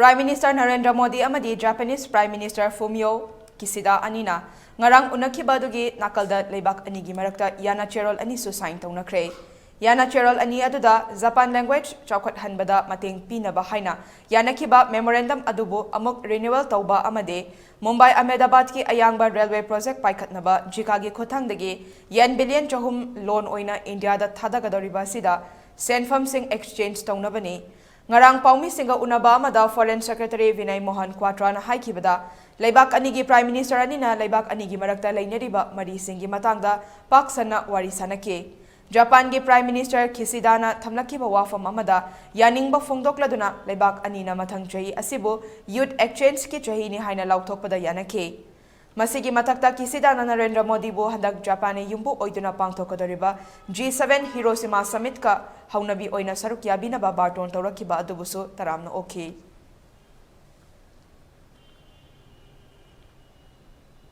Prime Minister Narendra Modi amadi Japanese Prime Minister Fumio Kishida anina ngarang unakiba dugi nakalda leibak anigi marakta yana cherol ani su sign taunakre. Yana cherol ani aduda Japan language chawkhat hanbada mateng pinaba haina yanakiba memorandum adubu amuk renewal tauba amade Mumbai Ahmedabad ki ayangba railway project paikhatnaba jikagi khothangdagi yen billion chahum loan oina India da thajaba sida senfam sing exchange taunabani. Ngarang paumi singa unaba amada Foreign Secretary Vinay Mohan Quatrana haikibada leibak anigi Prime Minister anina leibak anigi marakta leineriba mari singi matangda paksana wari sanake. Japan gi Prime Minister Kishida thamlakiba wafam amada yaningba fongdokladuna leibak anina mathang chahi asibu youth exchange ki chahi ni haina lauthokpada yanake. Masigi matakta Kishida Narendra Modi bu handak Japan yumbu oiduna pangthokkadouriba G7 Hiroshima Summit ka haunabi oina saruk yabina ba barton tawrakiba adubusu taramna okay.